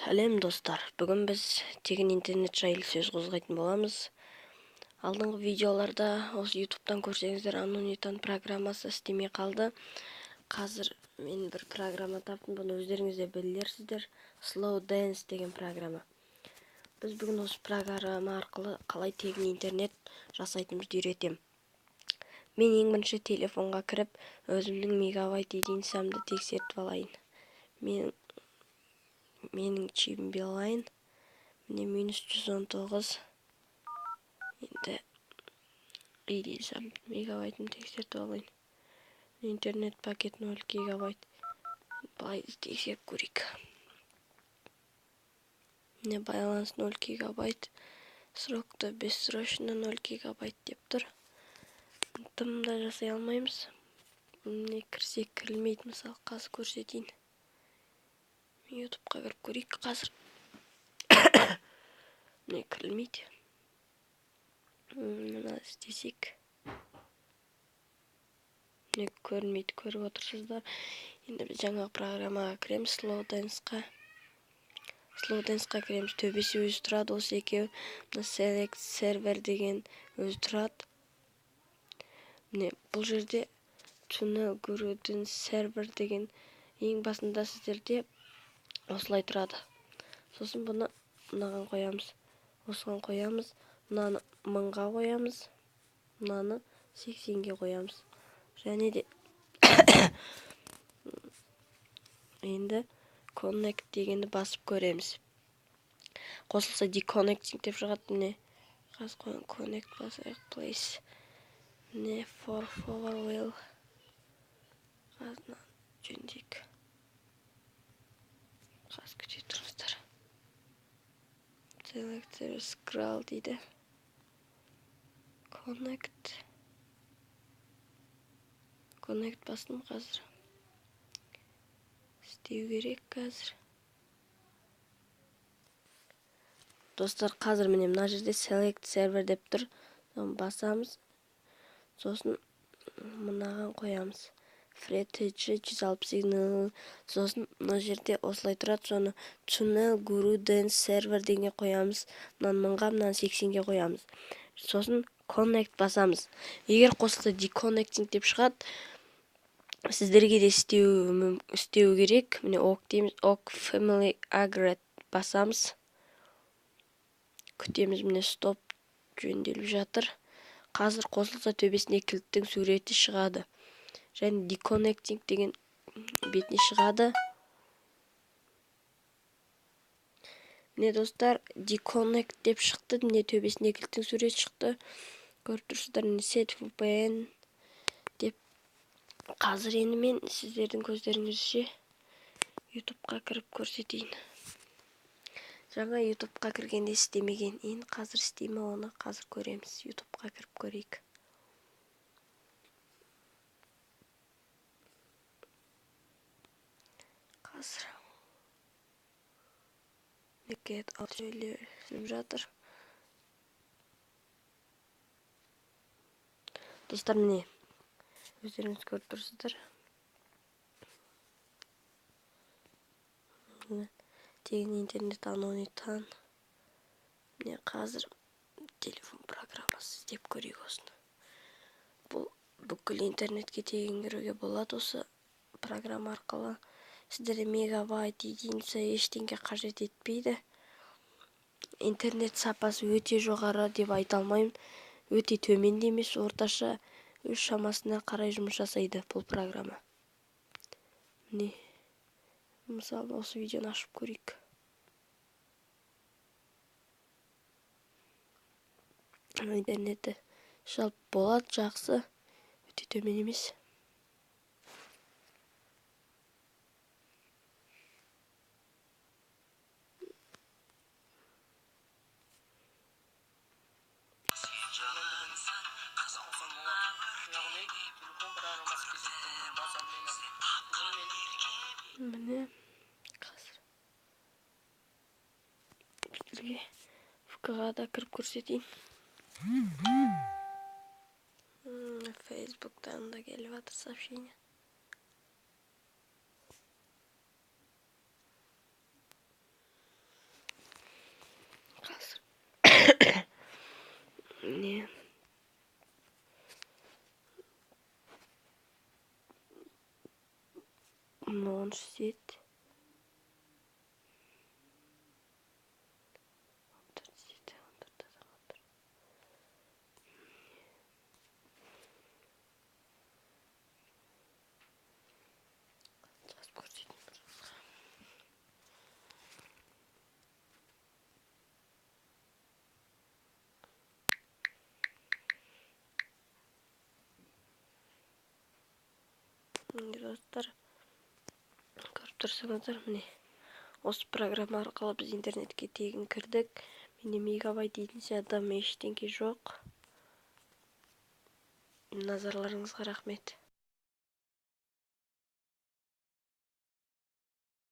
Сәлем достар, бүгін біз тегін интернет жайлы сөз қозғайтын боламыз. Алдыңғы видеоларда осы ютубтан көрсеңіздер, Анонитан программасы істемей қалды. Қазір мен бір программа таптым, бұны өздеріңіз де білерсіздер. Slow Dance деген программа. Біз бүгін осы программа арқылы қалай тегін интернет жасайтынымызды үйретем. Мен ең бірінші телефонға кіріп, өзімнің мегабайт единицамды тексертіп алайын. Менің чипім Билайн. Міне -119. Енді единицам мегабайтын тексертіп алайын. Интернет пакет 0 гигабайт. Былай тексеріп көрейік. Міне байланыс 0 гигабайт. Срокты бессрочно 0 гигабайт деп тұр. Тымда жасай алмаймыз. Міне кірсек кірілмейді, мысалы қазір көрсетейін. Ютубқа кіріп көрейік қазір. Міне кірілмейді. Мына істесек. Міне көрмейді, көріп отырсыздар. Енді біз жаңа программаға кіреміз, Slow Dance-қа. Slow Dance-қа кіреміз, төбесі өзі тұрады, осы екеуі. Select Server деген өзі тұрады. Міне бұл жерде Tunnel Guru'дың сервер деген ең басында сіздерде осылай тұрады. Сосын бұны мынаған қоямыз. Осыған қоямыз. Мынаны 1000-ға қоямыз. Мынаны 80-ге қоямыз. Және де енді Connect дегенді басып көреміз. Қосылса Deconnecting деп шығады. Міне қаз қойын Connect басайық. Place. Міне for will. Қазына жөндейік. Қаз күте тұрыңыздар. Selector scroll дейді. Connect бастым қазір. Істеу керек қазір. Достар, қазір міне мына жерде Select Server деп тұр. Басамыз. Сосын мынаған қоямыз. Frettage 168. Сосын мына жерде осылай тұрады. Соны Tunnel Guru Dance Server деген қоямыз. Мынаны 1000-ға, мынаны 80-ге қоямыз. Сосын Connect басамыз. Егер қосылса Deconnecting деп шығады. Сіздерге де істеу керек. Міне ок дейміз. ок Family Agreed басамыз. Күтеміз, міне стоп жөнделіп жатыр. Қазір қосылса төбесіне кілттің суреті шығады. Және Deconnecting деген бетіне шығады. Міне достар, Deconnect деп шықты. Міне төбесіне кілттің суреті шықты. Көріп тұрсыздар, міне Set VPN деп. Қазір енді мен сіздердің көздеріңізше ютубқа кіріп көрсетейін. Жаңа ютубқа кіргенде істемеген. Енді қазір істейме, оны қазір көреміз. Ютубқа кіріп көрейік. Қазір Get Out сөйлесіп жатыр. Достар, міне өздеріңіз көріп тұрсыздар. Тегін интернет Анонитан. Міне қазір телефон программасы іздеп көрейік осыны. Бұл бүкіл интернетке тегін кіруге болады осы программа арқылы. Сіздерде мегабайт, единица ештеңе қажет етпейді. Интернет сапасы өте жоғары деп айта алмаймын. Өте төмен де емес, орташа өз шамасына қарай жұмыс жасайды бұл программа. Міне, мысалы осы видеоны ашып көрейік. Интернеті жалпы болады, жақсы, өте төмен емес. Міне қазір сіздерге ВК-ға да кіріп көрсетейін. Фейсбуктан да келіп жатыр сообщение. 13 сет. 14 сет, 14 адамдар. Жазып көрсетейін. Достар, көріп тұрсаңыздар, міне осы программа арқылы біз интернетке тегін кірдік. Менде мегабайт дейтінше адам ештеңке жоқ. Назарларыңызға рахмет.